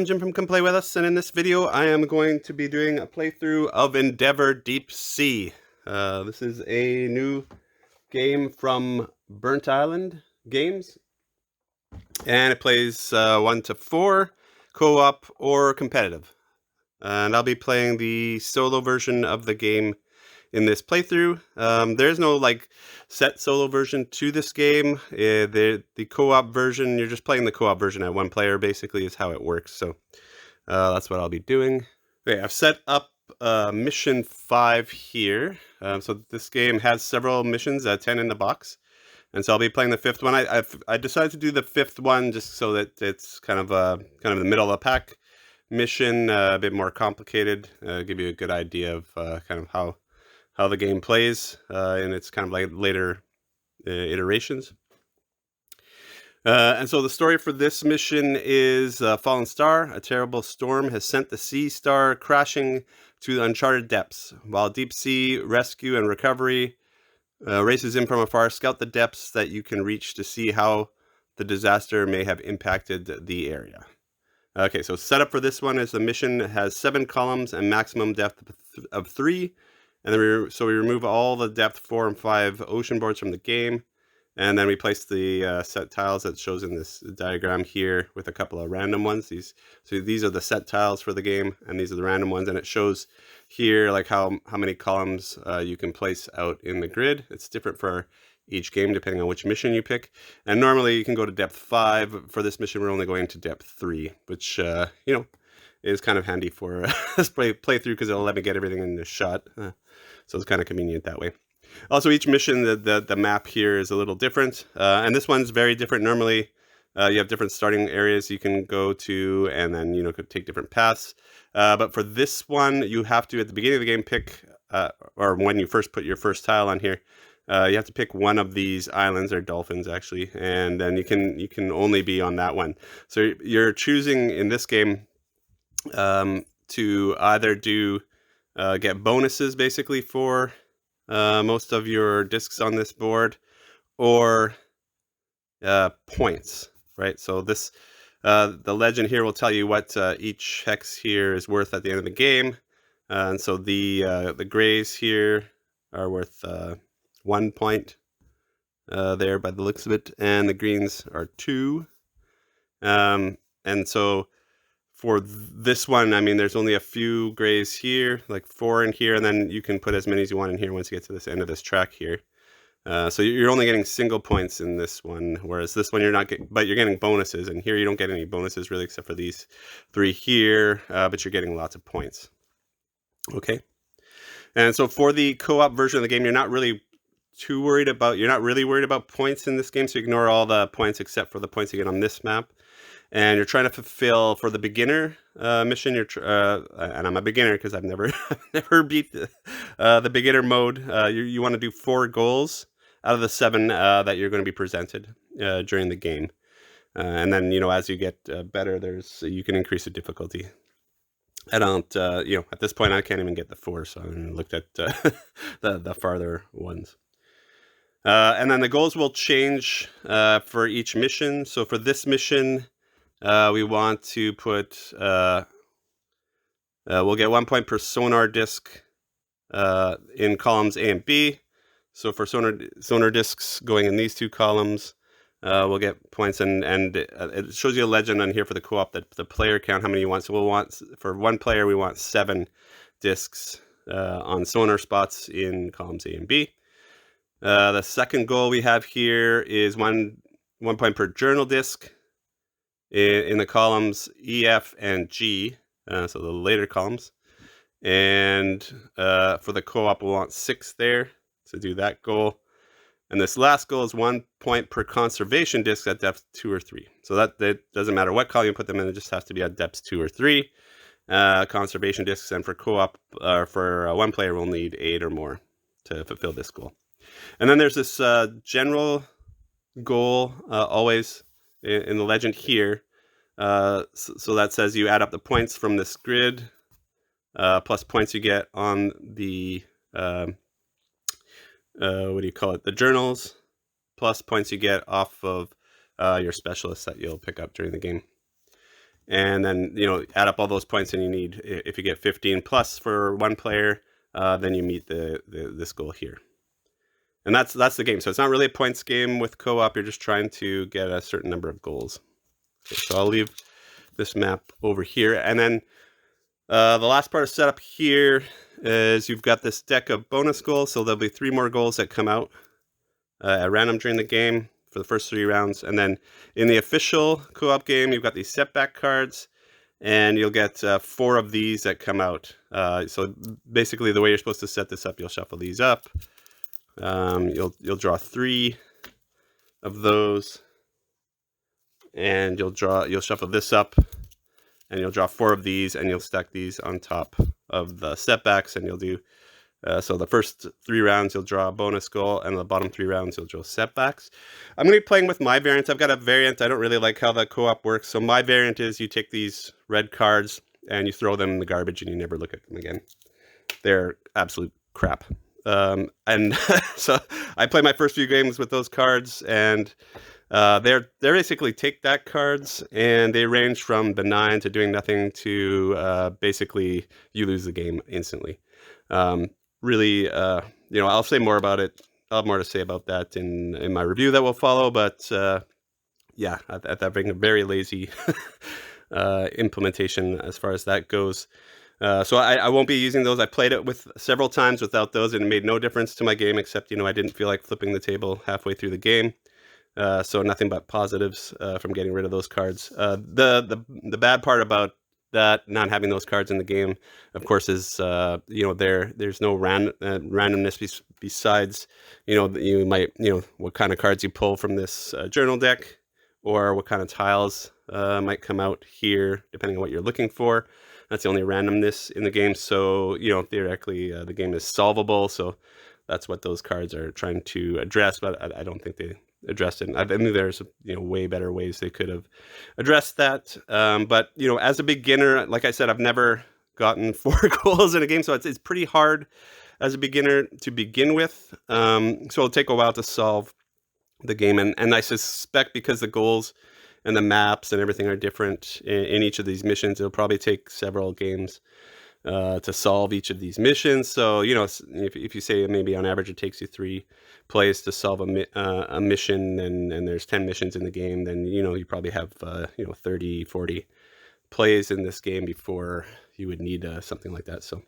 I'm Jim from Come Play With Us, and in this video I am going to be doing a playthrough of Endeavor Deep Sea. This is a new game from Burnt Island Games, and it plays 1 to 4, co-op or competitive. And I'll be playing the solo version of the game in this playthrough. There's no set solo version to this game. The co-op version, you're just playing the co-op version at one player, basically, is how it works. So that's what I'll be doing. Okay, I've set up mission 5 here. So this game has several missions, 10 in the box. And so I'll be playing the 5th one. I decided to do the 5th one just so that it's kind of the middle of the pack mission, a bit more complicated, give you a good idea of kind of how the game plays in its kind of like later iterations. And so the story for this mission is Fallen Star. A terrible storm has sent the Sea Star crashing to the uncharted depths. While deep sea rescue and recovery races in from afar, scout the depths that you can reach to see how the disaster may have impacted the area. Okay, so setup for this one is the mission has 7 columns and maximum depth of 3. And then we remove all the depth 4 and 5 ocean boards from the game. And then we place the set tiles that shows in this diagram here with a couple of random ones. These are the set tiles for the game, and these are the random ones. And it shows here like how many columns you can place out in the grid. It's different for each game depending on which mission you pick. And normally you can go to depth 5. For this mission, we're only going to depth 3, which is kind of handy for this playthrough because it'll let me get everything in the shot. So it's kind of convenient that way. Also, each mission, the map here is a little different, and this one's very different. Normally, you have different starting areas you can go to, and then could take different paths. But for this one, you have to at the beginning of the game pick, or when you first put your first tile on here, you have to pick one of these islands, or dolphins actually, and then you can only be on that one. So you're choosing in this game to either get bonuses basically for most of your discs on this board, or points, right? So this the legend here will tell you what each hex here is worth at the end of the game, and so the grays here are worth 1 point there by the looks of it, and the greens are 2. And so for this one, I mean, there's only a few grays here, like 4 in here, and then you can put as many as you want in here once you get to this end of this track here. So you're only getting single points in this one, whereas this one you're not getting, but you're getting bonuses, and here you don't get any bonuses really except for these 3 here, but you're getting lots of points. Okay. And so for the co-op version of the game, you're not really worried about points in this game, so ignore all the points except for the points you get on this map. And you're trying to fulfill for the beginner mission. And I'm a beginner because I've never beat the beginner mode. You want to do 4 goals out of the 7 that you're going to be presented during the game. And then as you get better, you can increase the difficulty. I don't at this point I can't even get the 4, so I looked at the farther ones. And then the goals will change for each mission. So for this mission, we want to put, we'll get 1 point per sonar disc in columns A and B. So for sonar discs going in these 2 columns, we'll get points, and it shows you a legend on here for the co-op that the player count, how many you want. So we'll want, for 1 player, we want 7 discs on sonar spots in columns A and B. The second goal we have here is 1 point per journal disc in the columns E, F, and G, so the later columns. And for the co-op, we want 6 there to do that goal. And this last goal is 1 point per conservation disc at depth 2 or 3. So that doesn't matter what column you put them in, it just has to be at depths 2 or 3. Conservation discs, and for co-op, for 1 player, we'll need 8 or more to fulfill this goal. And then there's this general goal always in the legend here. So that says you add up the points from this grid plus points you get on the the journals, plus points you get off of your specialists that you'll pick up during the game. and then add up all those points, and you need, if you get 15 plus for one player, then you meet this goal here. And that's the game. So it's not really a points game with co-op. You're just trying to get a certain number of goals. Okay, so I'll leave this map over here, and then the last part of setup here is you've got this deck of bonus goals. So there'll be 3 more goals that come out at random during the game for the first 3 rounds. And then in the official co-op game, you've got these setback cards, and you'll get 4 of these that come out. So basically the way you're supposed to set this up, you'll shuffle these up. You'll draw 3 of those, and you'll shuffle this up, and you'll draw 4 of these, and you'll stack these on top of the setbacks, and you'll do so the first 3 rounds you'll draw a bonus goal, and the bottom 3 rounds you'll draw setbacks. I'm going to be playing with my variant. I've got a variant. I don't really like how the co-op works. So my variant is you take these red cards and you throw them in the garbage and you never look at them again. They're absolute crap. And so I play my first few games with those cards, and they're basically take that cards, and they range from benign to doing nothing to basically you lose the game instantly. Really, I'll say more about it. I'll have more to say about that in my review that will follow. But yeah, at that being a very lazy implementation as far as that goes. So I won't be using those. I played it with several times without those, and it made no difference to my game, except I didn't feel like flipping the table halfway through the game. So nothing but positives from getting rid of those cards. The bad part about that, not having those cards in the game, of course, is there's no randomness besides you might what kind of cards you pull from this journal deck, or what kind of tiles might come out here, depending on what you're looking for. That's the only randomness in the game. So theoretically the game is solvable. So that's what those cards are trying to address, but I don't think they addressed it. I think there's way better ways they could have addressed that. But as a beginner, like I said, I've never gotten 4 goals in a game, so it's pretty hard as a beginner to begin with. So it'll take a while to solve the game, and I suspect because the goals and the maps and everything are different in each of these missions, it'll probably take several games to solve each of these missions. So if you say maybe on average it takes you 3 plays to solve a mission, and there's 10 missions in the game, then you probably have 30, 40 plays in this game before you would need something like that. So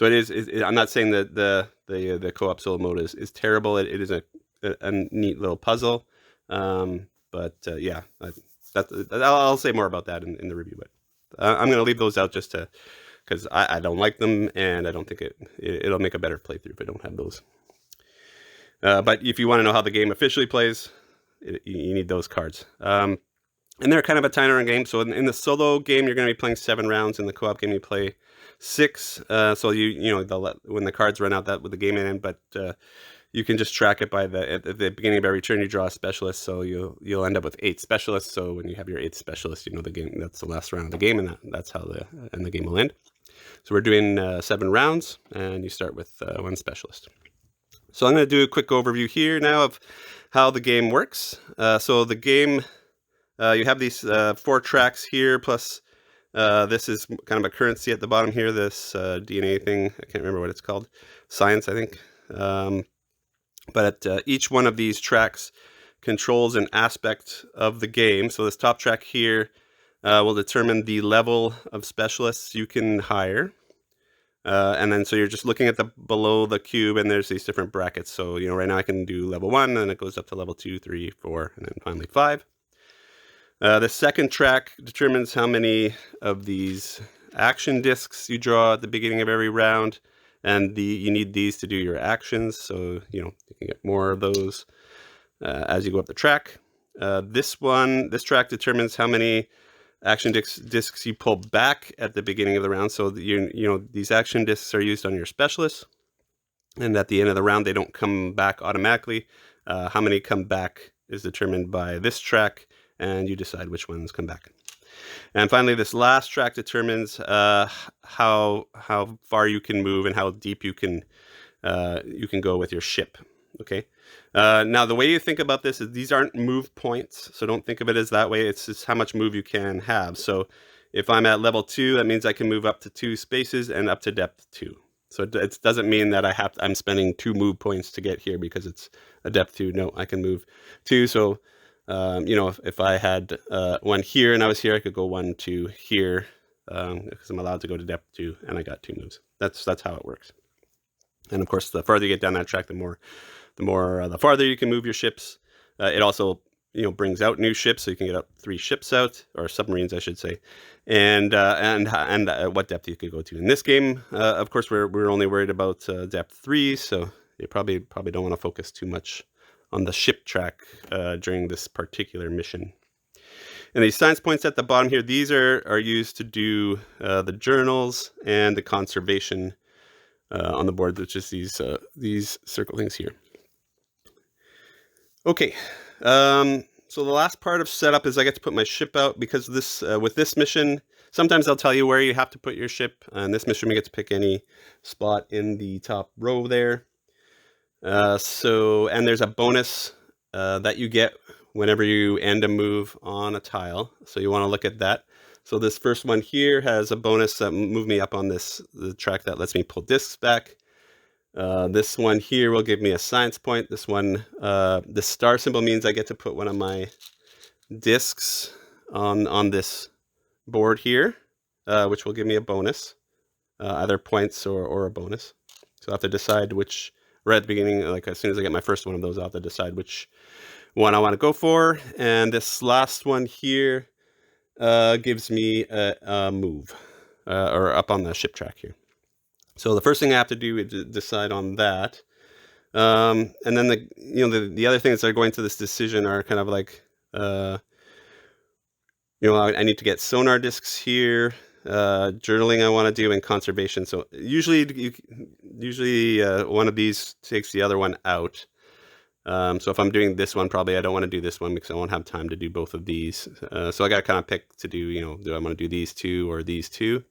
it is. I'm not saying that the co-op solo mode is terrible. It is a neat little puzzle. But yeah, I'll say more about that in the review. But I'm going to leave those out just because I don't like them, and I don't think it'll make a better playthrough if I don't have those. But if you want to know how the game officially plays, you need those cards. And they're kind of a timer game. So in the solo game, you're going to be playing 7 rounds. In the co-op game, you play 6. So when the cards run out, that with the game in. But you can just track it by at the beginning of every turn you draw a specialist. So you'll end up with 8 specialists. So when you have your 8th specialist, the game, that's the last round of the game, and that's how the game will end. So we're doing 7 rounds, and you start with 1 specialist. So I'm going to do a quick overview here now of how the game works. So the game, you have these 4 tracks here, plus this is kind of a currency at the bottom here, this DNA thing. I can't remember what it's called. Science, I think. But each one of these tracks controls an aspect of the game. So this top track here will determine the level of specialists you can hire. And then so you're just looking at below the cube, and there's these different brackets. So right now I can do level 1, and it goes up to level 2, 3, 4, and then finally 5. The second track determines how many of these action discs you draw at the beginning of every round, and you need these to do your actions. So you can get more of those as you go up the track. This track determines how many action discs you pull back at the beginning of the round. So these action discs are used on your specialists, and at the end of the round they don't come back automatically. How many come back is determined by this track, and you decide which ones come back. And finally, this last track determines how far you can move and how deep you can go with your ship. Okay. Now the way you think about this is these aren't move points, so don't think of it as that way. It's just how much move you can have. So If I'm at level 2, that means I can move up to 2 spaces and up to depth 2. So it doesn't mean that I'm spending 2 move points to get here because it's a depth 2. No, I can move 2. So, if I had 1 here and I was here, I could go 1 to here because I'm allowed to go to depth 2, and I got 2 moves. That's how it works. And of course, the farther you get down that track, the farther you can move your ships. It also brings out new ships, so you can get up 3 ships out, or submarines, I should say, and what depth you could go to. In this game, of course, we're only worried about depth 3, so you probably don't want to focus too much on the ship track during this particular mission. And these science points at the bottom here, these are used to do the journals and the conservation on the board, which is these circle things here. Okay, so the last part of setup is I get to put my ship out because with this mission, sometimes they'll tell you where you have to put your ship. In this mission, we get to pick any spot in the top row there. And there's a bonus that you get whenever you end a move on a tile. So you want to look at that. So this first one here has a bonus that move me up on the track that lets me pull discs back. This one here will give me a science point. This one, the star symbol means I get to put one of my discs on this board here, which will give me a bonus, either points or a bonus. So I have to decide which, right at the beginning, like as soon as I get my first one of those, I'll have to decide which one I want to go for. And this last one here gives me a move, or up on the ship track here. So the first thing I have to do is decide on that. And then the other things that are going to this decision are kind of like, I need to get sonar discs here, journaling I want to do, and conservation. So usually one of these takes the other one out. So if I'm doing this one, probably I don't want to do this one because I won't have time to do both of these. So I got to kind of pick to do, do I want to do these two or these two?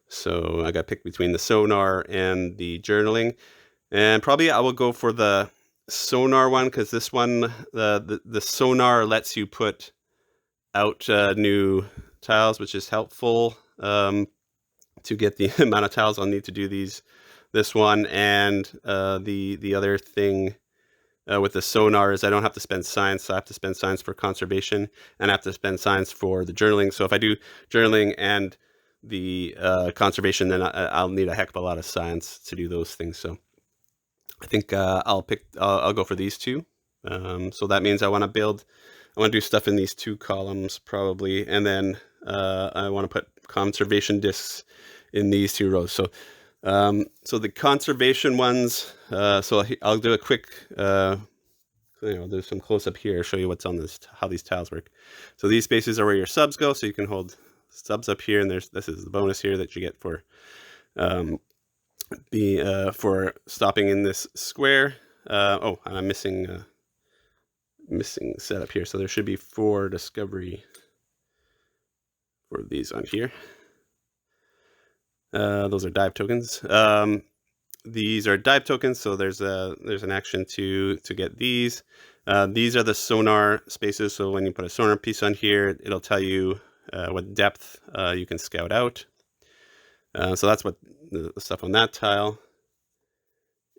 So I got to pick between the sonar and the journaling. And probably I will go for the sonar one because this one, the sonar lets you put out new tiles, which is helpful to get the amount of tiles I'll need to do this one. And the other thing with the sonar is I don't have to spend science. So I have to spend science for conservation, and I have to spend science for the journaling. So if I do journaling and the conservation, then I'll need a heck of a lot of science to do those things. So I think I'll go for these two. So that means I want to do stuff in these 2 columns probably, and then I want to put conservation discs in these 2 rows. So the conservation ones, so I'll do a quick, do some close up here, show you what's on how these tiles work. So these spaces are where your subs go, so you can hold subs up here, and this is the bonus here that you get for for stopping in this square. And I'm missing setup here, so there should be 4 discovery for these on here. Those are dive tokens. These are dive tokens, so there's an action to get these. These are the sonar spaces, so when you put a sonar piece on here, it'll tell you what depth you can scout out. So that's what the stuff on that tile.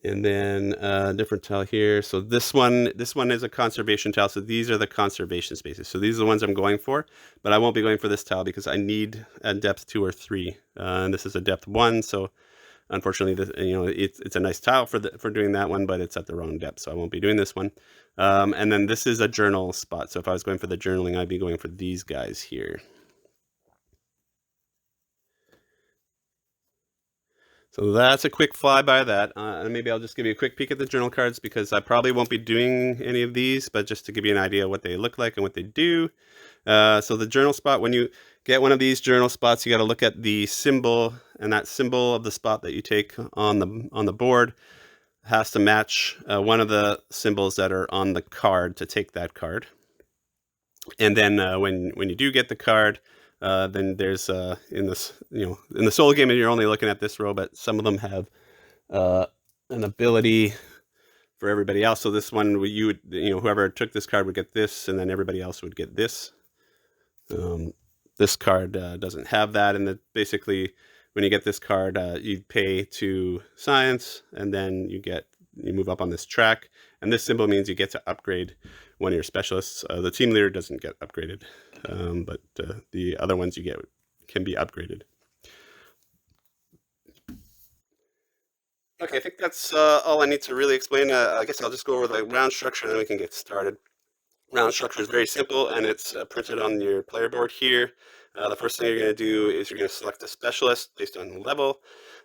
And then a different tile here. So this one is a conservation tile. So these are the conservation spaces. So these are the ones I'm going for, but I won't be going for this tile because I need a depth 2 or 3. And this is a depth 1. So unfortunately, it's a nice tile for doing that one, but it's at the wrong depth. So I won't be doing this one. And then this is a journal spot. So if I was going for the journaling, I'd be going for these guys here. So that's a quick flyby of that. And maybe I'll just give you a quick peek at the journal cards because I probably won't be doing any of these, but just to give you an idea of what they look like and what they do. So the journal spot, when you get one of these journal spots, you got to look at the symbol, and that symbol of the spot that you take on the board has to match one of the symbols that are on the card to take that card. And then when you do get the card, then there's in the solo game you're only looking at this row, but some of them have an ability for everybody else. So this one, whoever took this card would get this, and then everybody else would get this. this card doesn't have that, and basically when you get this card, you pay to science, and then you move up on this track, and this symbol means you get to upgrade one of your specialists. The team leader doesn't get upgraded, but the other ones you get can be upgraded. Okay, I think that's all I need to really explain. I guess I'll just go over the round structure, and then we can get started. Round structure is very simple, and it's printed on your player board here. The first thing you're going to do is you're going to select a specialist based on the level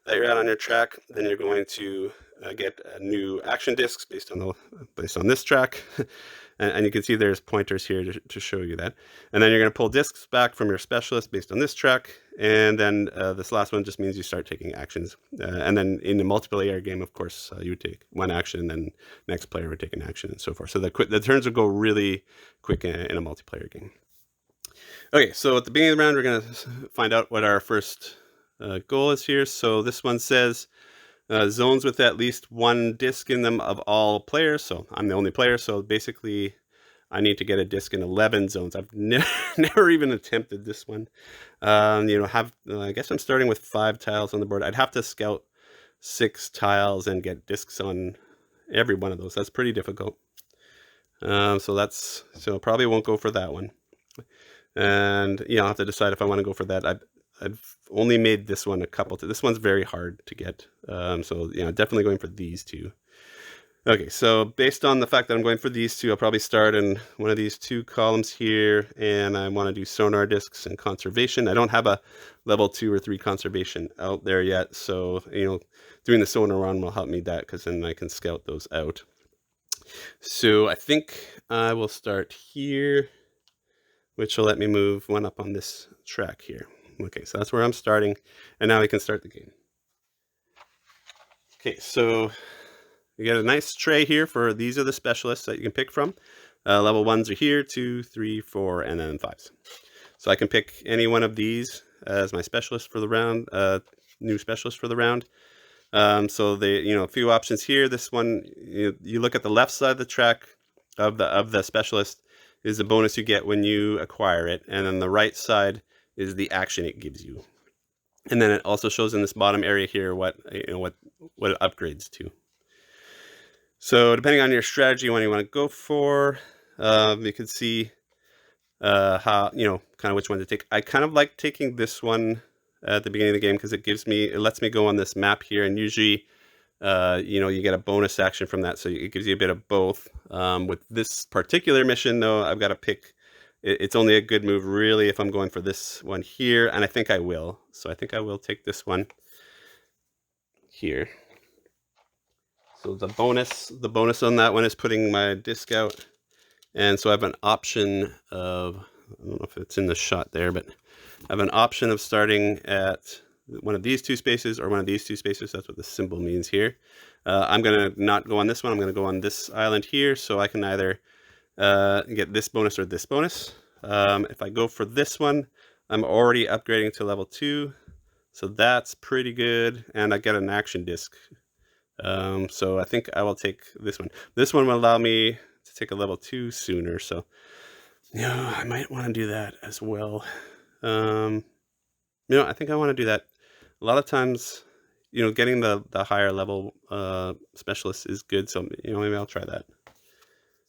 that you're at on your track. Then you're going to get a new action discs based on this track, and you can see there's pointers here to show you that. And then you're going to pull discs back from your specialist based on this track, and then this last one just means you start taking actions. And then in the multiplayer game, of course, you would take one action, and then next player would take an action, and so forth. So the turns would go really quick in a multiplayer game. Okay, so at the beginning of the round, we're going to find out what our first goal is here. So this one says zones with at least one disc in them of all players. So I'm the only player, so basically I need to get a disc in 11 zones. I've never even attempted this one. I guess I'm starting with 5 tiles on the board. I'd have to scout 6 tiles and get discs on every one of those. That's pretty difficult. So probably won't go for that one. And I'll have to decide if I want to go for that. I've only made this one a couple times. This one's very hard to get. So definitely going for these two. Okay, so based on the fact that I'm going for these two, I'll probably start in one of these 2 columns here, and I want to do sonar discs and conservation. I don't have a level 2 or 3 conservation out there yet, so doing the sonar one will help me that, because then I can scout those out. So I think I will start here, which will let me move one up on this track here. Okay, so that's where I'm starting, and now we can start the game. Okay, so you get a nice tray here for these are the specialists that you can pick from. Level 1s are here, 2, 3, 4, and then 5s. So I can pick any one of these as my specialist for the round, new specialist for the round. So a few options here. This one, you look at the left side of the track of the specialist is the bonus you get when you acquire it, and then the right side is the action it gives you. And then it also shows in this bottom area here what it upgrades to. So depending on your strategy, when you want to go for, you can see how kind of which one to take. I kind of like taking this one at the beginning of the game because it lets me go on this map here, and usually you get a bonus action from that, so it gives you a bit of both. With this particular mission, though, I've got to pick. It's only a good move, really, if I'm going for this one here, and I think I will. So I think I will take this one here. So the bonus on that one is putting my disc out, and so I have an option of, I don't know if it's in the shot there, but I have an option of starting at one of these 2 spaces or one of these 2 spaces. That's what the symbol means here. I'm going to not go on this one. I'm going to go on this island here, so I can either get this bonus or this bonus. If I go for this one, I'm already upgrading to level 2, so that's pretty good, and I get an action disc. So I think I will take this one. This one will allow me to take a level 2 sooner, so I might want to do that as well. I think I want to do that. A lot of times, getting the higher level specialist is good, so maybe I'll try that.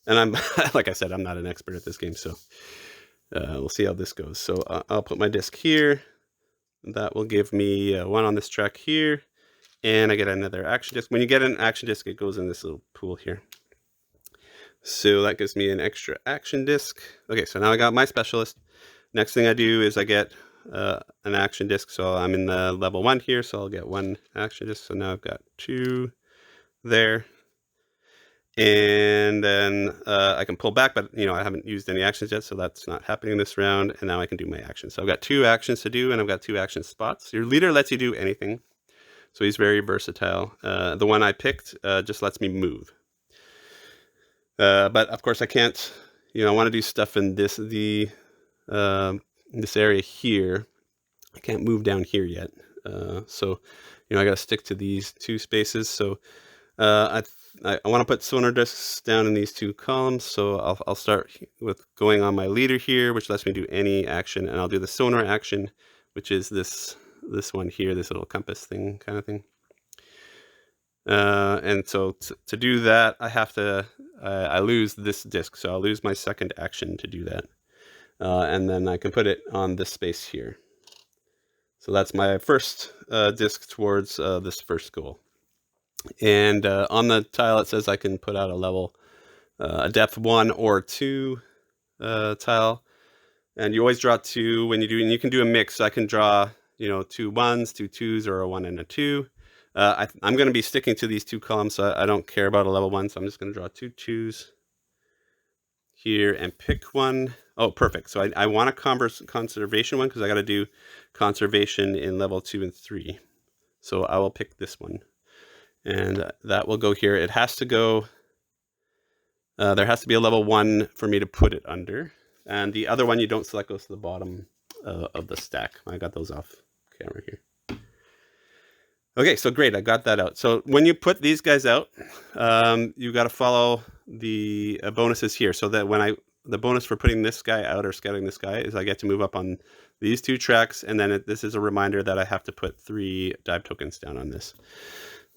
And I'm like I said, I'm not an expert at this game, so we'll see how this goes. So I'll put my disc here. That will give me 1 on this track here, and I get another action disc. When you get an action disc, it goes in this little pool here. So that gives me an extra action disc. Okay, so now I got my specialist. Next thing I do is I get an action disc. So I'm in the level 1 here, so I'll get 1 action disc. So now I've got 2 there. And then I can pull back, but I haven't used any actions yet, so that's not happening this round. And now I can do my actions. So I've got 2 actions to do, and I've got 2 action spots. Your leader lets you do anything, so he's very versatile. The one I picked just lets me move. But of course I can't, I want to do stuff in this area here. I can't move down here yet. So, I got to stick to these 2 spaces. So, I I want to put sonar discs down in these 2 columns. So I'll start with going on my leader here, which lets me do any action, and I'll do the sonar action, which is this one here, this little compass thing kind of thing. And so to do that, I have to I lose this disc, so I'll lose my second action to do that, and then I can put it on this space here. So that's my first disc towards this first goal. And on the tile, it says I can put out a level, a depth 1 or 2 tile. And you always draw 2 when you do, and you can do a mix. So I can draw, 2 1s, 2 2s, or a 1 and a 2. I'm going to be sticking to these 2 columns, so I don't care about a level 1. So I'm just going to draw 2 2s here and pick one. Oh, perfect. So I want a conservation one because I got to do conservation in level 2 and 3. So I will pick this one. And that will go here. It has to go, there has to be a level 1 for me to put it under. And the other one you don't select goes to the bottom of the stack. I got those off camera here. Okay, so great, I got that out. So when you put these guys out, you got to follow the bonuses here. So that when the bonus for putting this guy out or scattering this guy is I get to move up on these 2 tracks. And then this is a reminder that I have to put 3 dive tokens down on this.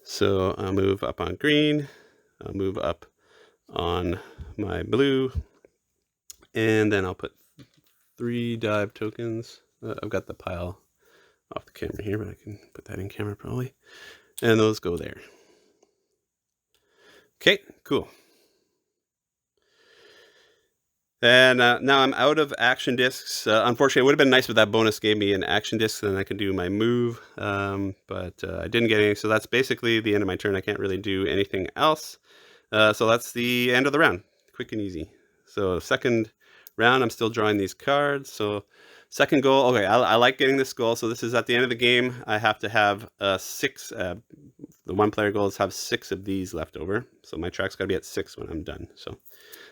So I'll move up on green, I'll move up on my blue, and then I'll put 3 dive tokens. I've got the pile off the camera here, but I can put that in camera probably. And those go there. Okay, cool. And now I'm out of action discs. Unfortunately, it would have been nice if that bonus gave me an action disc, then I could do my move. But I didn't get any, so that's basically the end of my turn. I can't really do anything else. So that's the end of the round. Quick and easy. So second round, I'm still drawing these cards. So second goal, okay, I like getting this goal. So this is at the end of the game. I have to have 6, the 1-player goals have 6 of these left over. So my track's got to be at 6 when I'm done. So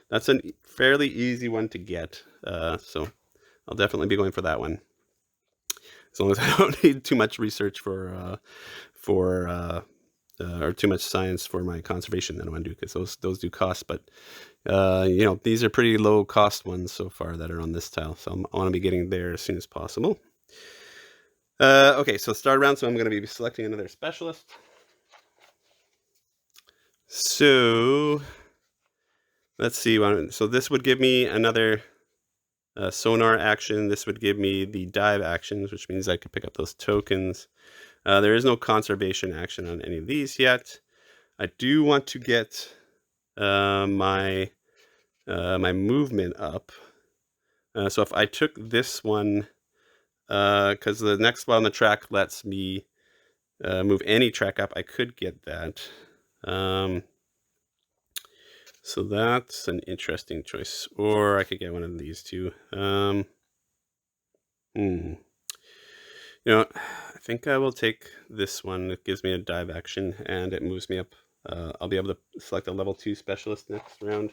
that's a fairly easy one to get. So I'll definitely be going for that one. As long as I don't need too much research or too much science for my conservation that I want to do, because those do cost. But these are pretty low cost ones so far that are on this tile. So I want to be getting there as soon as possible. Okay, so start round. So I'm going to be selecting another specialist. So let's see. So this would give me another sonar action. This would give me the dive actions, which means I could pick up those tokens. There is no conservation action on any of these yet. I do want to get my movement up. So if I took this one, because the next spot on the track lets me move any track up, I could get that. So that's an interesting choice. Or I could get one of these two. I think I will take this one. It gives me a dive action and it moves me up. I'll be able to select a level 2 specialist next round.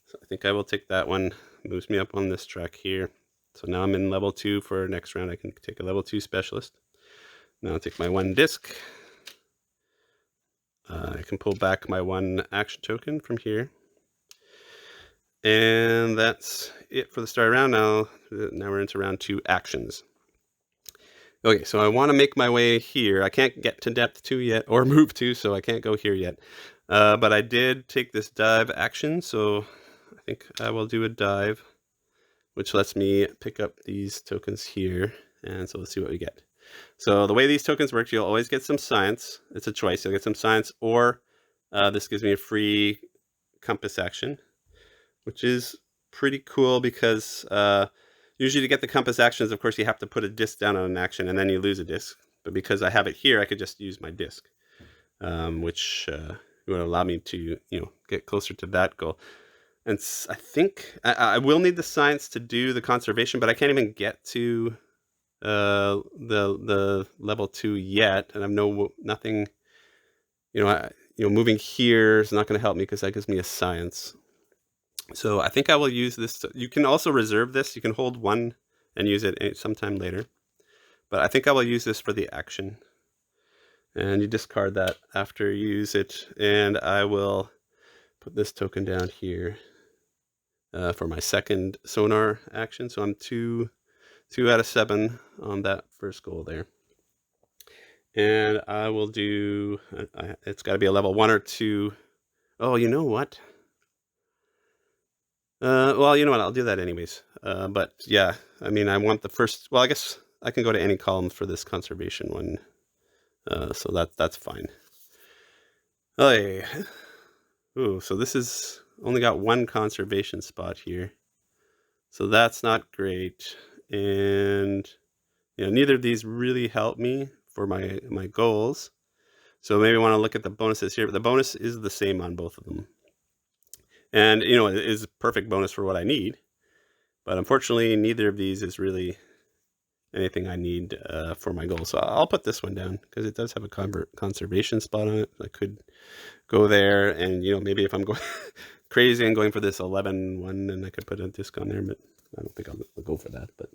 So I think I will take that one. Moves me up on this track here. So now I'm in level 2 for next round. I can take a level 2 specialist. Now I'll take my 1 disc. I can pull back my 1 action token from here. And that's it for the start round. Now we're into round 2 actions. Okay, so I want to make my way here. I can't get to depth 2 yet, or move 2, so I can't go here yet. But I did take this dive action, so I think I will do a dive, which lets me pick up these tokens here. And so let's see what we get. So the way these tokens work, you'll always get some science. It's a choice. You'll get some science, or this gives me a free compass action, which is pretty cool because usually to get the compass actions, of course, you have to put a disc down on an action and then you lose a disc. But because I have it here, I could just use my disc, which would allow me to get closer to that goal. And I think I will need the science to do the conservation, but I can't even get to the level 2 yet, and I've nothing. Moving here is not going to help me because that gives me a science. So I think I will use this. You can also reserve this. You can hold 1 and use it sometime later. But I think I will use this for the action. And you discard that after you use it. And I will put this token down here for my second sonar action. So I'm 2 out of 7 on that first goal there. And I will do, it's got to be a level 1 or 2. Oh, you know what? Well, you know what? I'll do that anyways. But yeah, I mean, I want the first, well, I guess I can go to any column for this conservation one. So that's fine. Oh, yeah. Ooh, so this is only got 1 conservation spot here. So that's not great. And you know, neither of these really help me for my goals. So maybe I want to look at the bonuses here, but the bonus is the same on both of them. And you know, it is a perfect bonus for what I need. But unfortunately, neither of these is really anything I need for my goal. So I'll put this one down because it does have a conservation spot on it. I could go there, and you know, maybe if I'm going crazy and going for this 11 one, then I could put a disc on there, but I don't think I'll go for that. But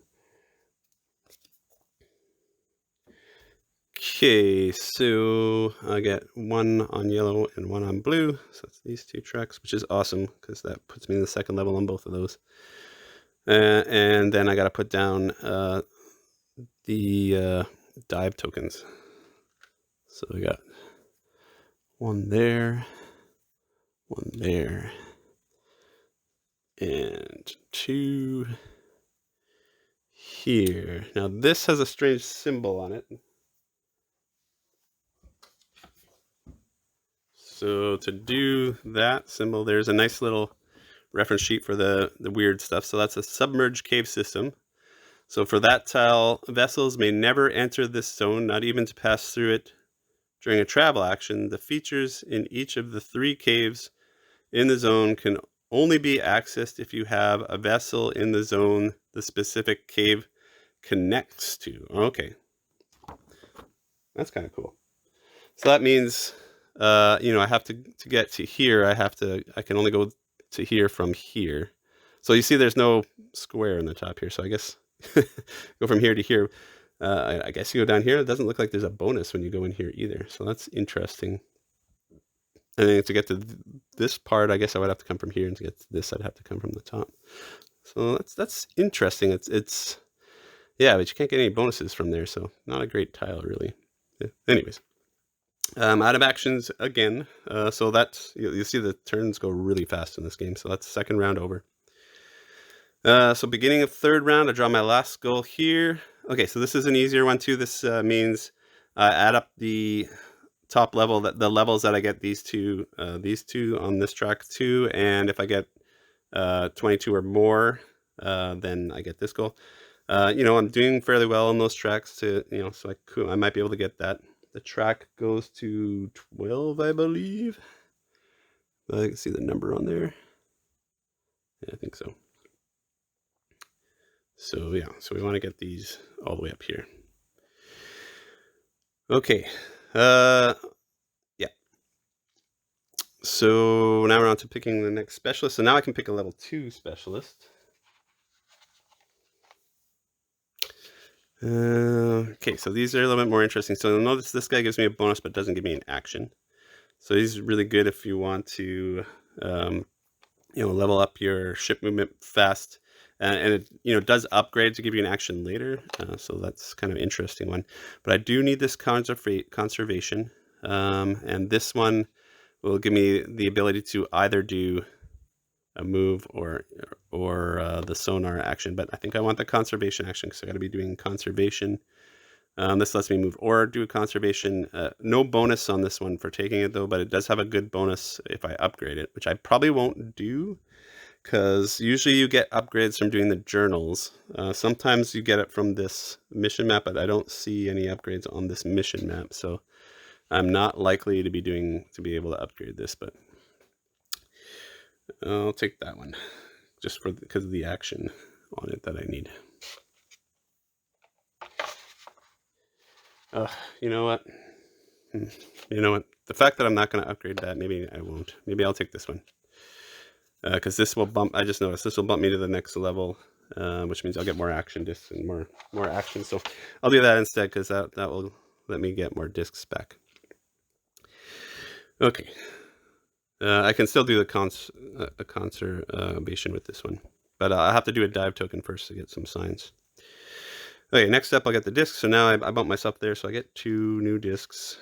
okay, so I get 1 on yellow and 1 on blue. So it's these 2 tracks, which is awesome because that puts me in the second level on both of those. And then I got to put down the dive tokens. So we got 1 there, 1 there, and 2 here. Now this has a strange symbol on it. So to do that symbol, there's a nice little reference sheet for the weird stuff. So that's a submerged cave system. So for that tile, vessels may never enter this zone, not even to pass through it during a travel action. The features in each of the 3 caves in the zone can only be accessed if you have a vessel in the zone the specific cave connects to. Okay. That's kind of cool. So that means, you know, I have to get to here, I can only go to here from here. So you see there's no square in the top here. So I guess go from here to here. I guess you go down here. It doesn't look like there's a bonus when you go in here either. So that's interesting. And then to get to this part, I guess I would have to come from here, and to get to this, I'd have to come from the top. So that's interesting. It's yeah, but you can't get any bonuses from there. So not a great tile, really. Yeah. Anyways, out of actions again. So that's you see the turns go really fast in this game. So that's the second round over. So beginning of third round, I draw my last goal here. Okay, so this is an easier one too. This means add up the top level, the levels that I get these two on this track too, and if I get 22 or more, then I get this goal. You know, I'm doing fairly well on those tracks to, you know, so I might be able to get that. The track goes to 12, I believe. I can see the number on there. Yeah, I think so. So yeah, so we want to get these all the way up here. Okay. Yeah. So now we're on to picking the next specialist. So now I can pick a level 2 specialist. Okay, so these are a little bit more interesting. So you'll notice this guy gives me a bonus, but doesn't give me an action. So he's really good if you want to, you know, level up your ship movement fast. And it, you know, does upgrade to give you an action later. So that's kind of an interesting one. But I do need this conservation. And this one will give me the ability to either do a move or the sonar action. But I think I want the conservation action because I got to be doing conservation. This lets me move or do a conservation. No bonus on this one for taking it though, but it does have a good bonus if I upgrade it, which I probably won't do because usually you get upgrades from doing the journals. Sometimes you get it from this mission map, but I don't see any upgrades on this mission map, so I'm not likely to be able to upgrade this, but I'll take that one just because of the action on it that I need. You know what? You know what? The fact that I'm not going to upgrade that, maybe I won't. Maybe I'll take this one. Because this will bump, I just noticed, this will bump me to the next level, which means I'll get more action discs and more action. So I'll do that instead because that will let me get more discs back. Okay. I can still do a conservation with this one, but I have to do a dive token first to get some signs. Okay, next up I'll get the discs. So now I bump myself there, so I get 2 new discs.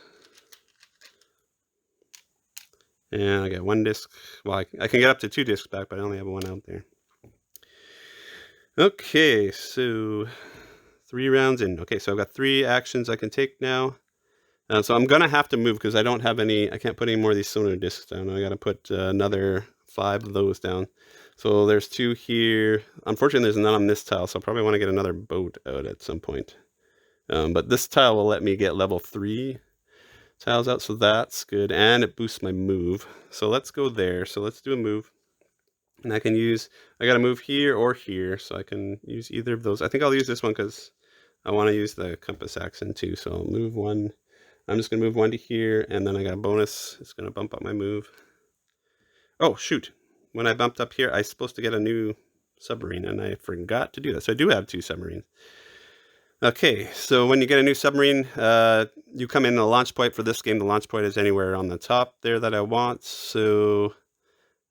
And I get 1 disc. Well, I can get up to 2 discs back, but I only have 1 out there. Okay, so 3 rounds in. Okay, so I've got 3 actions I can take now. So I'm gonna have to move because I don't have any. I can't put any more of these sonar discs down. I gotta put another 5 of those down. So there's 2 here. Unfortunately, there's none on this tile, so I probably want to get another boat out at some point. But this tile will let me get level 3 tiles out, so that's good, and it boosts my move. So let's go there. So let's do a move, and I gotta move here or here, so I can use either of those. I think I'll use this one because I want to use the compass accent too. So I'll move 1. I'm just gonna move 1 to here, and then I got a bonus. It's gonna bump up my move. Oh shoot! When I bumped up here, I was supposed to get a new submarine, and I forgot to do that. So I do have 2 submarines. Okay, so when you get a new submarine, you come in the launch point for this game. The launch point is anywhere on the top there that I want. So,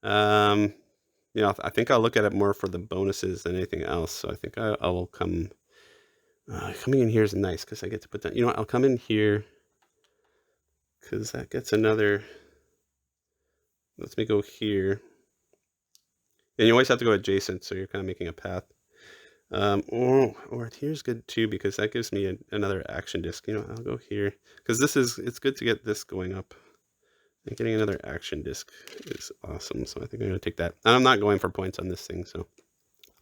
you know, I think I'll look at it more for the bonuses than anything else. So I think I will come. Coming in here is nice because I get to put that. You know what? I'll come in here because that gets another. Let me go here. And you always have to go adjacent, so you're kind of making a path. Or here's good too because that gives me another action disc. You know, I'll go here because it's good to get this going up. And getting another action disc is awesome. So I think I'm gonna take that. And I'm not going for points on this thing, so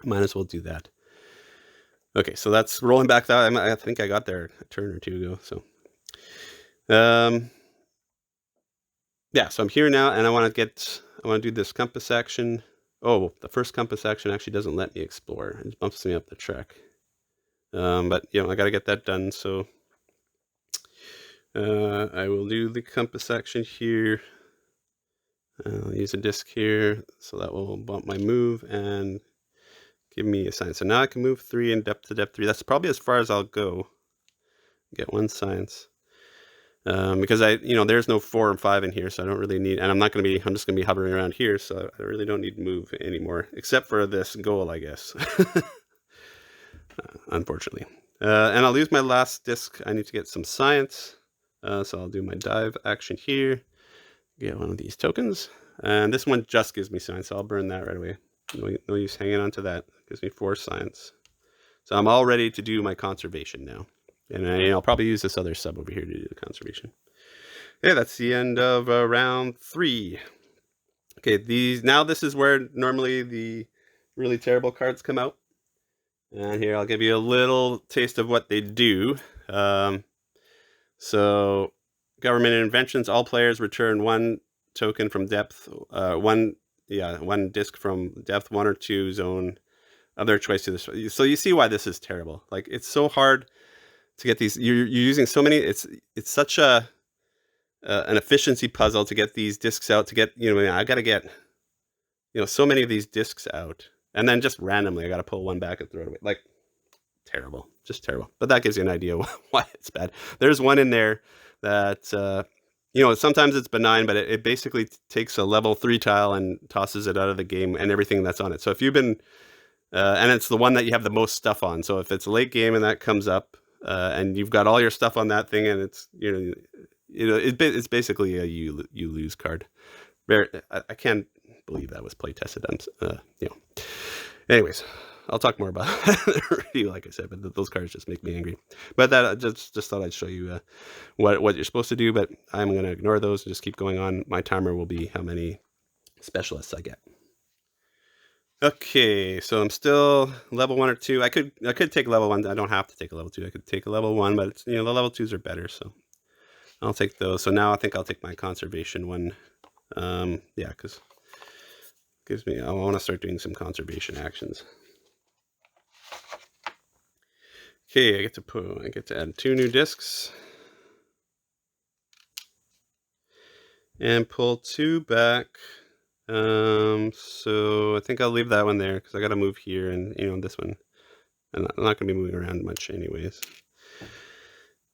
might as well do that. Okay, so that's rolling back that. I think I got there a turn or 2 ago. So, yeah. So I'm here now, and I want to do this compass action. Oh, the first compass action actually doesn't let me explore. It just bumps me up the track. But you know, I got to get that done. So I will do the compass action here. I'll use a disc here, so that will bump my move and give me a science. So now I can move 3 in depth to depth 3. That's probably as far as I'll go. Get 1 science. Because there's no 4 and 5 in here, so I don't really need, and I'm just gonna be hovering around here, so I really don't need to move anymore, except for this goal, I guess. Unfortunately. And I'll use my last disc. I need to get some science. So I'll do my dive action here. Get 1 of these tokens. And this one just gives me science, so I'll burn that right away. No use hanging on to that. It gives me 4 science. So I'm all ready to do my conservation now. And I'll probably use this other sub over here to do the conservation. Yeah, that's the end of round 3. Okay, now this is where normally the really terrible cards come out. And here I'll give you a little taste of what they do. So government inventions, all players return 1 token from depth, 1 disc from depth 1 or 2 zone of their choice to this. So you see why this is terrible. Like, it's so hard to get these. You're using so many. It's such an efficiency puzzle to get these discs out. To get I got to get so many of these discs out, and then just randomly I got to pull 1 back and throw it away. Like, terrible, just terrible. But that gives you an idea why it's bad. There's 1 in there that sometimes it's benign, but it basically takes a level 3 tile and tosses it out of the game and everything that's on it. So if you've been and it's the one that you have the most stuff on. So if it's late game and that comes up, and you've got all your stuff on that thing, and it's it's basically a you lose card. I can't believe that was play tested. Anyways, I'll talk more about the review, like I said, but those cards just make me angry. But that just thought I'd show you what you're supposed to do. But I'm going to ignore those and just keep going on. My timer will be how many specialists I get. Okay, so I'm still level 1 or 2. I could take level 1. I don't have to take a level 2. I could take a level 1, but the level 2s are better, so I'll take those. So now I think I'll take my conservation one. Yeah, because gives me. I want to start doing some conservation actions. Okay, I get to add 2 new discs and pull 2 back. So I think I'll leave that one there because I got to move here, and this one, and I'm not going to be moving around much anyways.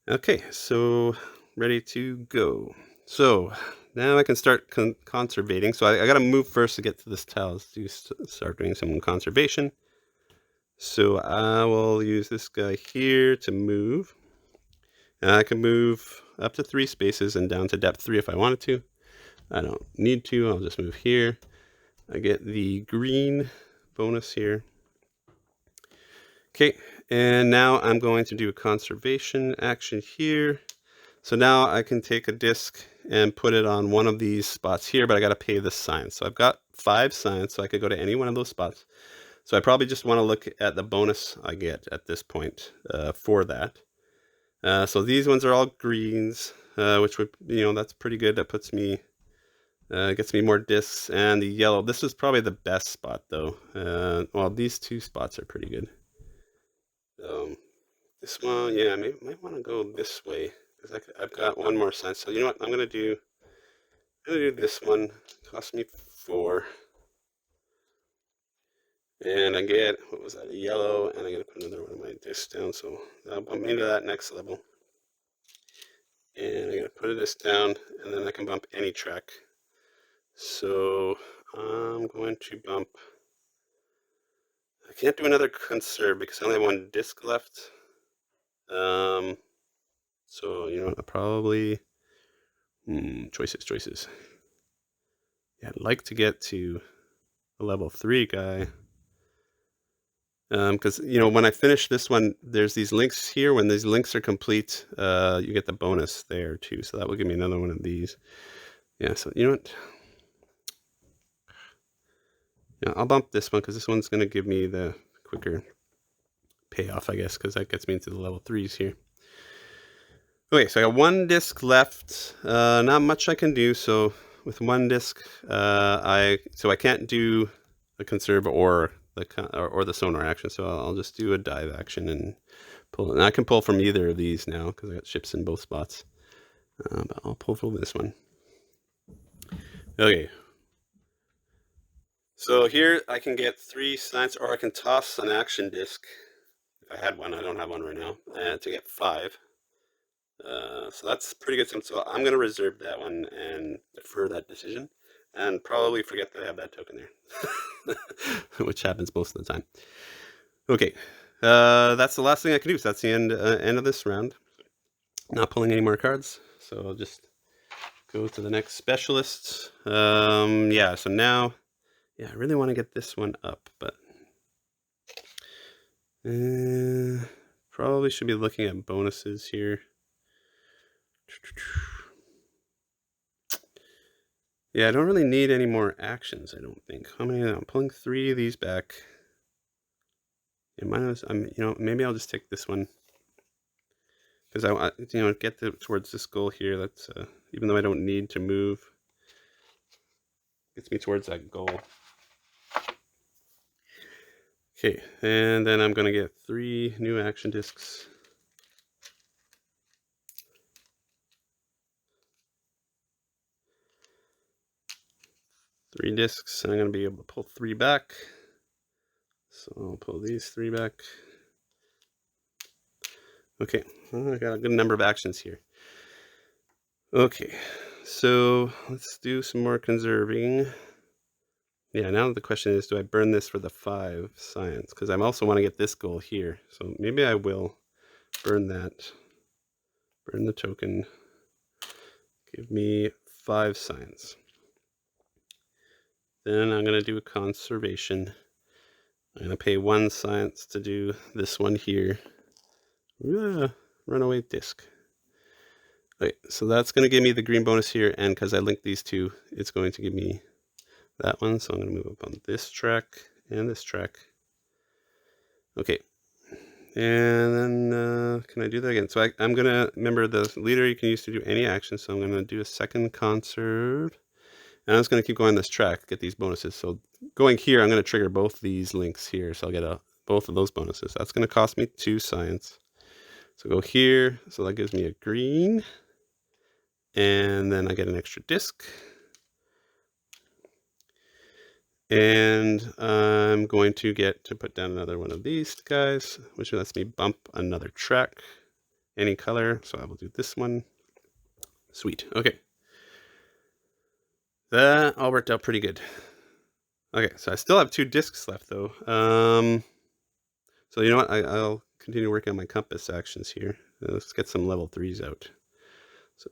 Okay, so ready to go. So now I can start conservating. So I got to move first to get to this tile. Let's start doing some conservation. So I will use this guy here to move. And I can move up to 3 spaces and down to depth 3 if I wanted to. I don't need to. I'll just move here. I get the green bonus here. Okay, and now I'm going to do a conservation action here. So now I can take a disc and put it on one of these spots here, but I got to pay the science. So I've got 5 science, so I could go to any one of those spots. So I probably just want to look at the bonus I get at this point for that. So these ones are all greens, which would, that's pretty good. That puts me, gets me more discs. And the yellow, this is probably the best spot though. Well, these 2 spots are pretty good. This one, yeah, I might want to go this way because I've got 1 more science. So you know what, I'm gonna do this one. Cost me 4. And I get, what was that, a yellow, and I gotta put another one of my discs down, so that'll bump me to that next level. And I gotta put this down, and then I can bump any track. So I'm going to bump, I can't do another conserve because I only have 1 disc left. So you know what, probably, choices. Yeah, I'd like to get to a level 3 guy. Because when I finish this one, there's these links here. When these links are complete, you get the bonus there too. So that will give me another one of these. Yeah, so you know what? Yeah, I'll bump this one because this one's going to give me the quicker payoff, I guess, because that gets me into the level 3s here. Okay, so I got 1 disc left. Not much I can do. So with 1 disc, I can't do a conserve or the sonar action. So I'll just do a dive action and pull. And I can pull from either of these now because I got ships in both spots. But I'll pull from this one. Okay. So here I can get 3 science, or I can toss an action disc. If I had one, I don't have one right now, to get 5. So that's pretty good. So I'm going to reserve that one and defer that decision, and probably forget that I have that token there, which happens most of the time. Okay, that's the last thing I can do. So that's the end of this round. Not pulling any more cards, so I'll just go to the next specialist. Yeah, so now, I really want to get this one up, but probably should be looking at bonuses here. Yeah, I don't really need any more actions, I don't think. How many? I'm pulling 3 of these back. Maybe I'll just take this one because I get towards this goal here. That's even though I don't need to move, gets me towards that goal. Okay, and then I'm gonna get 3 new action discs. Three discs, and I'm gonna be able to pull 3 back. So I'll pull these 3 back. Okay, well, I got a good number of actions here. Okay, so let's do some more conserving. Yeah, now the question is, do I burn this for the 5 science? Because I also want to get this goal here. So maybe I will burn that. Burn the token. Give me 5 science. Then I'm going to do a conservation. I'm going to pay 1 science to do this one here. Runaway disc. Okay, so that's going to give me the green bonus here, and because I linked these 2, it's going to give me that one. So I'm going to move up on this track and this track. Okay, and then can I do that again? So I'm going to, remember the leader you can use to do any action, so I'm going to do a second conserve. And I'm just going to keep going this track, get these bonuses. So going here, I'm going to trigger both these links here, so I'll get both of those bonuses. That's going to cost me 2 science. So go here, so that gives me a green. And then I get an extra disc. And I'm going to get to put down another one of these guys, which lets me bump another track, any color. So I will do this one. Sweet. Okay. That all worked out pretty good. Okay, so I still have 2 discs left though. So you know what? I'll continue working on my compass actions here. Let's get some level 3s out. So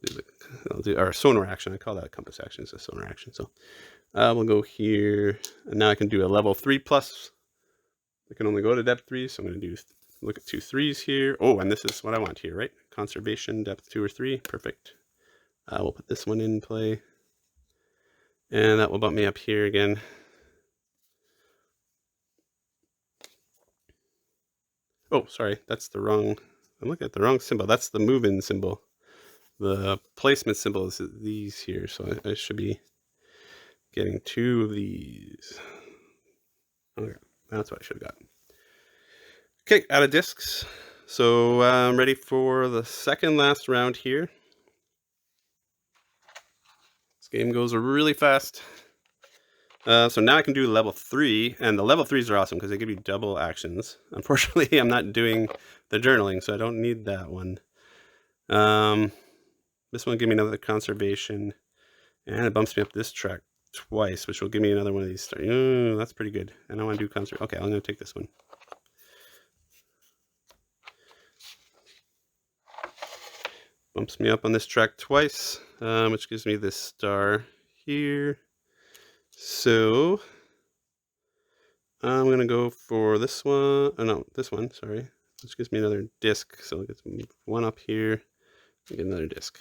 I'll do our sonar action. I call that a compass action. It's a sonar action. So we'll go here, and now I can do a level 3 plus. I can only go to depth 3, so I'm going to do look at 2 3s here. Oh, and this is what I want here, right? Conservation, depth 2 or 3. Perfect. We'll put this one in play, and that will bump me up here again. Oh, sorry, that's the wrong. I'm looking at the wrong symbol. That's the move-in symbol. The placement symbol is these here, so I should be getting 2 of these. Okay, that's what I should have got. Okay, out of discs. So I'm ready for the second last round here. This game goes really fast. So now I can do level 3, and the level 3s are awesome because they give you double actions. Unfortunately, I'm not doing the journaling, so I don't need that one. This one will give me another conservation, and it bumps me up this track twice, which will give me another one of these. Ooh, that's pretty good. And I want to do conservation. Okay, I'm going to take this one. Bumps me up on this track twice, which gives me this star here. So I'm going to go for this one. Oh, no, this one, sorry. Which gives me another disc. So it gets one up here. I get another disc.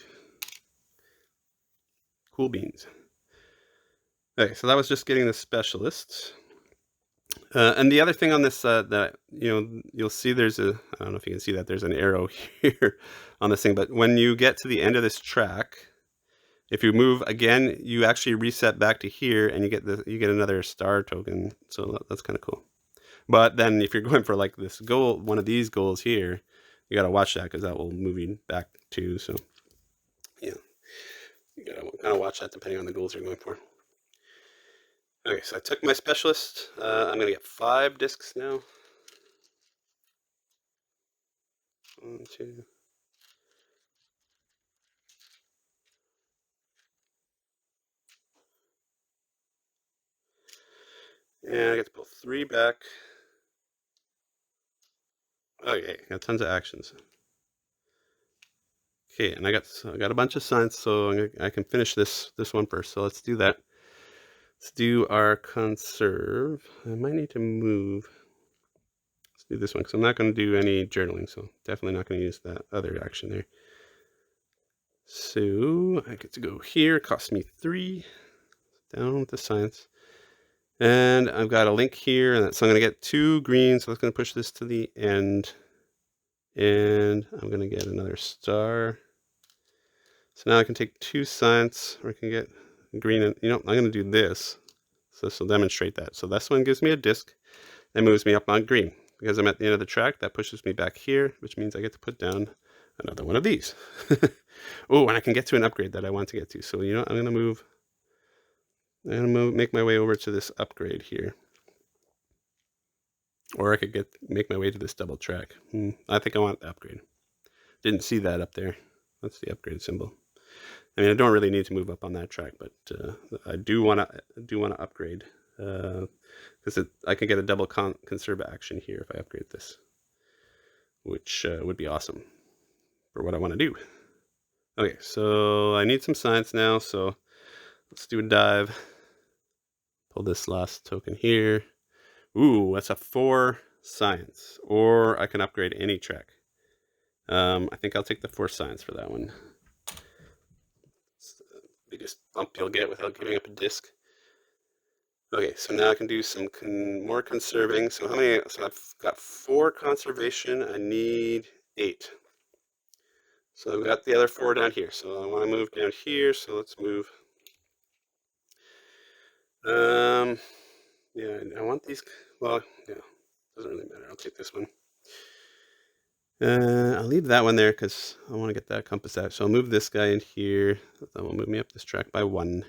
Cool beans. Okay, so that was just getting the specialists. And the other thing on this that you'll see, there's a, I don't know if you can see that, there's an arrow here on this thing, but when you get to the end of this track, if you move again, you actually reset back to here, and you get another star token. So that's kind of cool. But then if you're going for like this goal, one of these goals here, you got to watch that because that will move you back too. So yeah, you got to kind of watch that depending on the goals you're going for. Okay, so I took my specialist. I'm going to get 5 discs now. 1, 2. And I get to pull 3 back. Okay, got tons of actions. Okay, and I got a bunch of signs, so I can finish this one first. So let's do that. Let's do our conserve. I might need to move. Let's do this one because I'm not going to do any journaling, so definitely not going to use that other action there. So I get to go here. It costs me 3. Down with the science. And I've got a link here, so I'm going to get 2 green. So I'm going to push this to the end. And I'm going to get another star. So now I can take 2 science, or I can get green. And I'm going to do this. So this will demonstrate that. So this one gives me a disc. That moves me up on green. Because I'm at the end of the track, that pushes me back here, which means I get to put down another one of these. Oh, and I can get to an upgrade that I want to get to. So I'm going to make my way over to this upgrade here. Or I could make my way to this double track. I think I want the upgrade. Didn't see that up there. That's the upgrade symbol. I mean, I don't really need to move up on that track, but I do want to upgrade because I can get a double conserve action here if I upgrade this, which would be awesome for what I want to do. Okay, so I need some science now, so let's do a dive. Pull this last token here. Ooh, that's a 4 science, or I can upgrade any track. I think I'll take the 4 science for that one. It's the biggest bump you'll get without giving up a disc. Okay, so now I can do some more conserving. So how many? So I've got 4 conservation. I need 8. So I've got the other 4 down here. So I want to move down here. So let's move. Yeah, I want these. Well, yeah, doesn't really matter. I'll take this one. I'll leave that one there because I want to get that compass out. So I'll move this guy in here. That will move me up this track by 1.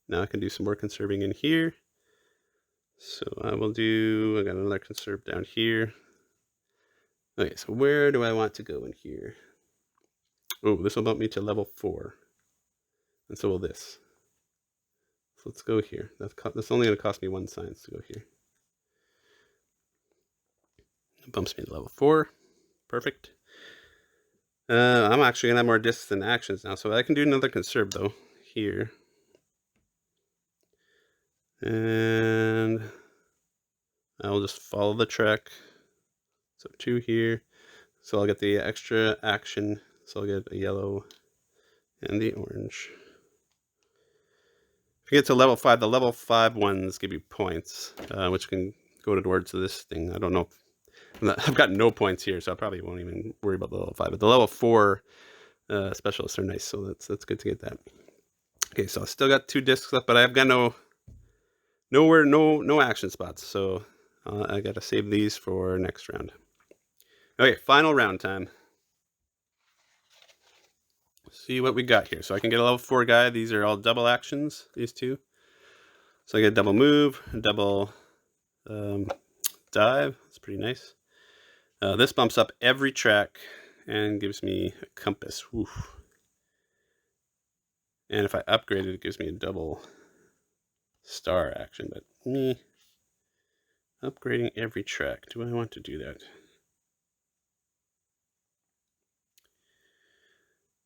Now I can do some more conserving in here. So I got another conserve down here. Okay, so where do I want to go in here? Oh, this will bump me to level 4. And so will this. So let's go here. That's only going to cost me 1 science to go here. It bumps me to level 4. Perfect. I'm actually going to have more discs than actions now, so I can do another conserve, though, here. And I'll just follow the track. So 2 here. So I'll get the extra action. So I'll get a yellow and the orange. If you get to level 5, the level 5 ones give you points, which can go towards this thing. I don't know. I've got no points here, so I probably won't even worry about the level 5. But the level 4 specialists are nice, so that's good to get that. Okay, so I still got 2 discs left, but I've got no action spots, so I got to save these for next round. Okay, final round time. See what we got here. So I can get a level 4 guy. These are all double actions, these two. So I get a double move, a double dive. That's pretty nice. This bumps up every track and gives me a compass. Oof. And if I upgrade it, it gives me a double star action. But upgrading every track. Do I want to do that?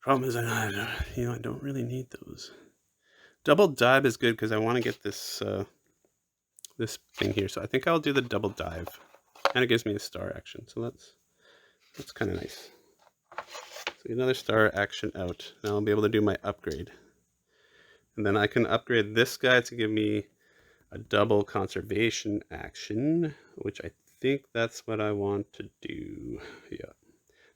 Problem is, I don't really need those. Double dive is good because I want to get this this thing here. So I think I'll do the double dive, and it gives me a star action. So that's kind of nice. So another star action out. Now I'll be able to do my upgrade, and then I can upgrade this guy to give me a double conservation action, which I think that's what I want to do. Yeah.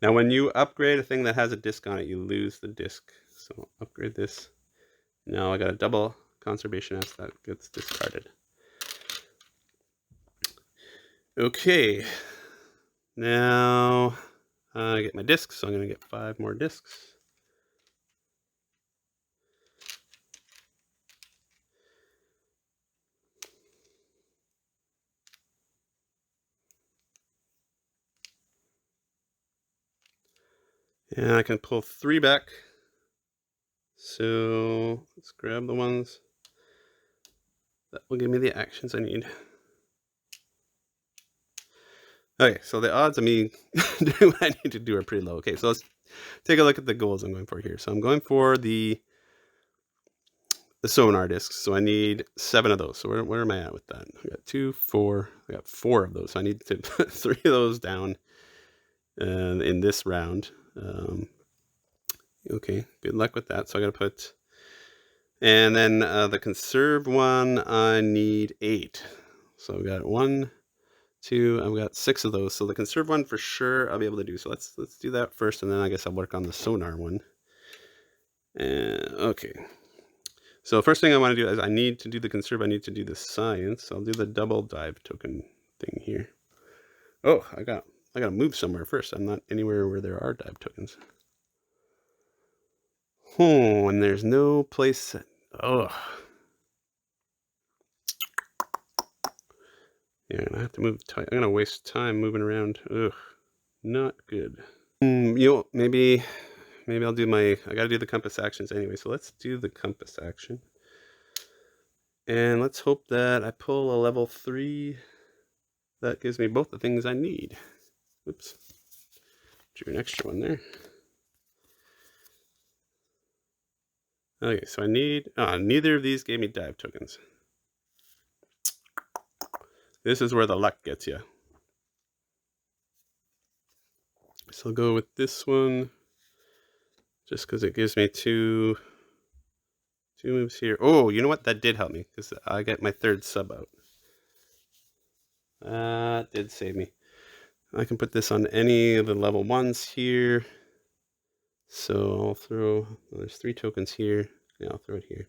Now, when you upgrade a thing that has a disc on it, you lose the disc. So upgrade this. Now I got a double conservation as that gets discarded. Okay. Now I get my discs, so I'm going to get 5 more discs. And I can pull 3 back. So let's grab the ones that will give me the actions I need. Okay, so the odds of me doing what I need to do are pretty low. Okay, so let's take a look at the goals I'm going for here. So I'm going for the sonar discs. So I need 7 of those. So where am I at with that? I got 2, 4. I got 4 of those. So I need to put 3 of those down in this round. Okay, good luck with that. So I got to put, and then the conserve one, I need 8. So I've got 1, 2, I've got 6 of those. So the conserve one for sure I'll be able to do. So let's do that first, and then I guess I'll work on the sonar one. Okay. So first thing I want to do is I need to do the conserve. I need to do the science. I'll do the double dive token thing here. Oh, I got to move somewhere first. I'm not anywhere where there are dive tokens. Oh, and there's no place. Oh. Yeah, I have to move. I'm gonna waste time moving around. Ugh, not good. Maybe I'll do I gotta do the compass actions anyway. So let's do the compass action, and let's hope that I pull a level 3 that gives me both the things I need. Oops, drew an extra one there. Okay, so I need. Neither of these gave me dive tokens. This is where the luck gets you. So I'll go with this one, just because it gives me 2 moves here. Oh, you know what? That did help me, because I get my 3rd sub out. That did save me. I can put this on any of the level 1s here. So I'll throw, there's 3 tokens here. Yeah, I'll throw it here.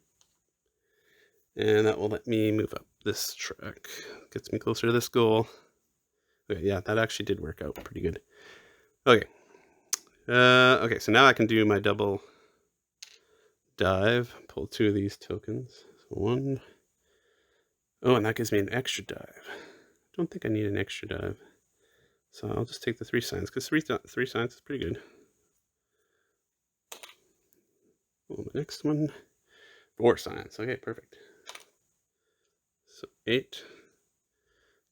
And that will let me move up this track. Gets me closer to this goal. Okay, yeah, that actually did work out pretty good. Okay. Okay, so now I can do my double dive. Pull 2 of these tokens. So 1. Oh, and that gives me an extra dive. I don't think I need an extra dive. So I'll just take the 3 signs, because 3 signs is pretty good. Oh, the next one, 4 signs. Okay, perfect. So 8.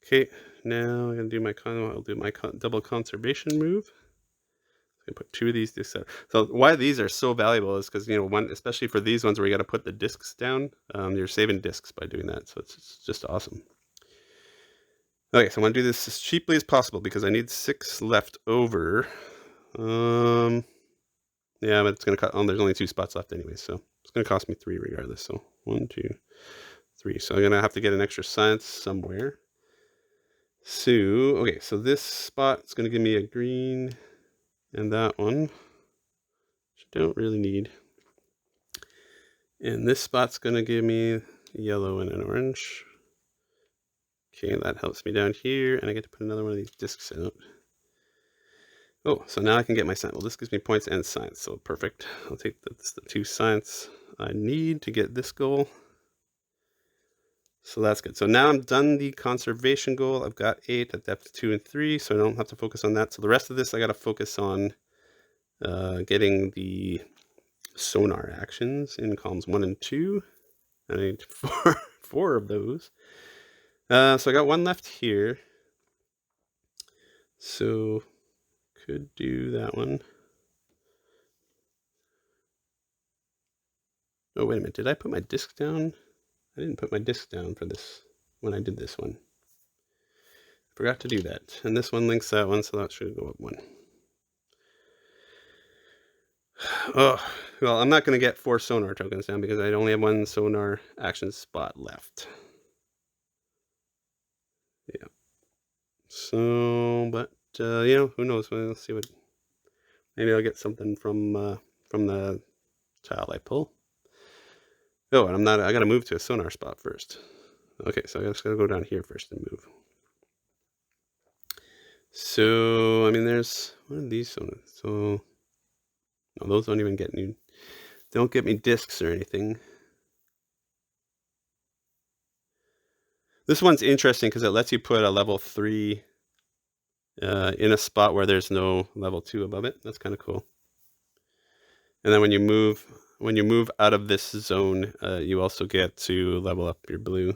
Okay, now I'm gonna do I'll do my double conservation move. I put 2 of these discs out. So why these are so valuable is because, you know, one, especially for these ones where you got to put the discs down, you're saving discs by doing that. So it's just awesome. Okay, so I'm gonna do this as cheaply as possible because I need 6 left over. Yeah, but it's gonna cost. There's only 2 spots left anyway, so it's gonna cost me 3 regardless. So 1, 2, 3. So I'm gonna have to get an extra science somewhere. So okay, so this spot is gonna give me a green. And that one, which I don't really need. And this spot's going to give me yellow and an orange. Okay, that helps me down here, and I get to put another one of these discs out. Oh, so now I can get my science. Well, this gives me points and science, so perfect. I'll take the 2 science I need to get this goal. So that's good. So now I'm done the conservation goal. I've got 8 at depth 2 and 3, so I don't have to focus on that. So the rest of this, I got to focus on getting the sonar actions in columns 1 and 2. I need 4 of those. So I got 1 left here. So could do that one. Oh, wait a minute. Did I put my disc down? I didn't put my disc down for this when I did this one. Forgot to do that. And this one links that one, so that should go up 1. Oh, well, I'm not going to get 4 sonar tokens down because I only have 1 sonar action spot left. Yeah. So, but, you know, who knows? We'll see what... Maybe I'll get something from the tile I pull. Oh, and I got to move to a sonar spot first. Okay, so I just got to go down here first and move. So, I mean, there's... What are these sonars? So... No, those don't even get new... Don't get me discs or anything. This one's interesting because it lets you put a level 3 in a spot where there's no level 2 above it. That's kind of cool. And then when you move out of this zone, you also get to level up your blue.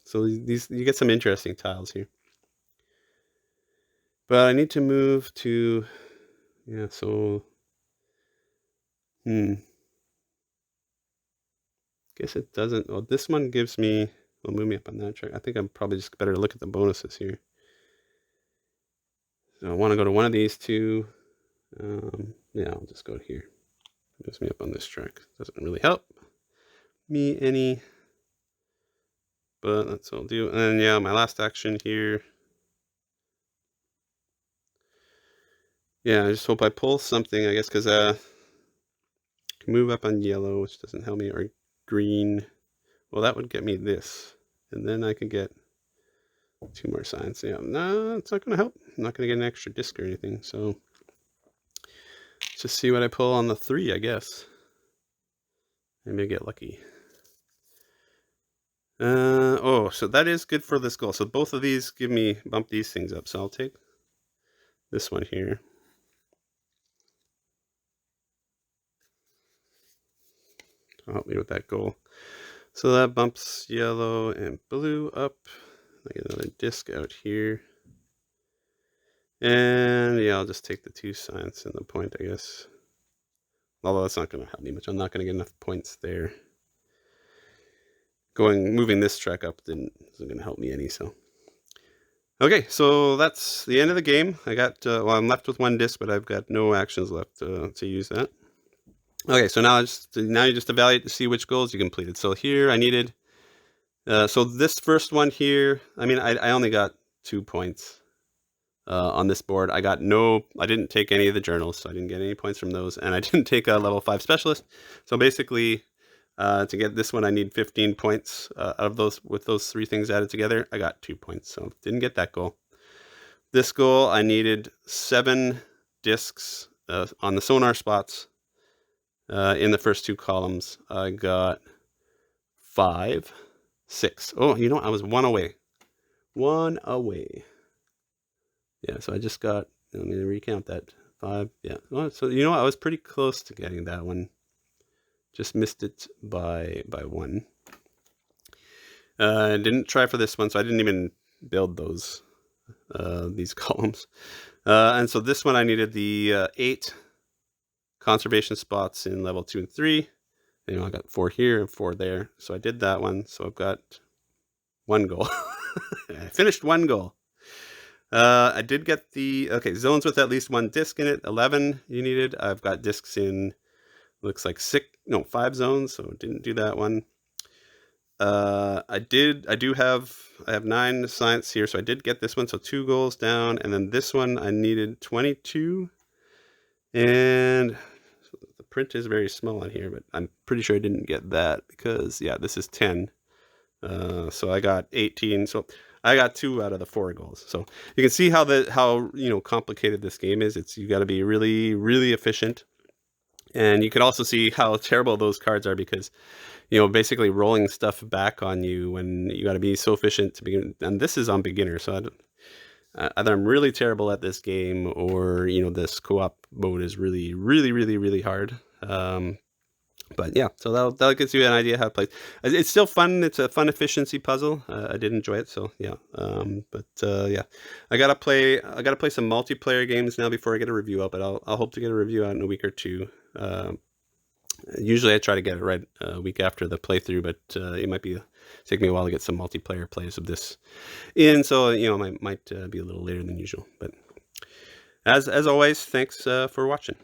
So these, you get some interesting tiles here. But I need to move to, yeah, so, guess it doesn't. Well, this one gives me, will move me up on that track. I think I'm probably just better look at the bonuses here. So I want to go to one of these 2. Yeah, I'll just go here. It moves me up on this track. Doesn't really help me any, but that's what I'll do. And then, yeah, my last action here. Yeah, I just hope I pull something, I guess, because I can move up on yellow, which doesn't help me, or green. Well, that would get me this, and then I could get 2 more signs. Yeah, no, it's not going to help. I'm not going to get an extra disc or anything, so let's just see what I pull on the 3, I guess. Maybe I get lucky. Oh, so that is good for this goal. So both of these bump these things up. So I'll take this one here. To help me with that goal. So that bumps yellow and blue up. I get another disc out here. And yeah, I'll just take the 2 signs and the point, I guess. Although that's not going to help me much. I'm not going to get enough points there. Moving this track up isn't going to help me any, so. Okay, so that's the end of the game. I got, well, I'm left with 1 disc, but I've got no actions left to use that. Okay, so now you just evaluate to see which goals you completed. So here I needed, so this first one here, I mean, I only got 2 points on this board. I didn't take any of the journals, so I didn't get any points from those, and I didn't take a level 5 specialist. So basically, to get this one, I need 15 points out of those. With those 3 things added together, I got 2 points, so didn't get that goal. This goal, I needed 7 discs on the sonar spots. In the first 2 columns, I got 5, 6. Oh, you know what? I was 1 away. 1 away. Yeah, so I just got, let me recount that. 5, yeah. Well, so you know what? I was pretty close to getting that one. Just missed it by 1. I didn't try for this one, so I didn't even build those these columns. And so this one I needed the 8 conservation spots in level 2 and 3. You know, I got 4 here and 4 there, so I did that one. So I've got 1 goal. I finished 1 goal. I did get the zones with at least 1 disc in it. 11 you needed. I've got discs in looks like 5 zones, so didn't do that one. I have 9 science here, so I did get this one, so 2 goals down, and then this one I needed 22, and the print is very small on here, but I'm pretty sure I didn't get that because yeah, this is 10. So I got 18, so I got 2 out of the 4 goals. So you can see how complicated this game is. You got to be really, really efficient. And you can also see how terrible those cards are because, basically rolling stuff back on you when you got to be so efficient to begin. And this is on beginner, so either I'm really terrible at this game or, this co-op mode is really, really, really, really hard. But yeah, so that gives you an idea how to play. It's still fun. It's a fun efficiency puzzle. I did enjoy it. So yeah, yeah, I gotta play some multiplayer games now before I get a review out. But I'll hope to get a review out in a week or 2. Usually I try to get it right a week after the playthrough, but it might take me a while to get some multiplayer plays of this in. So it might be a little later than usual. But as always, thanks for watching.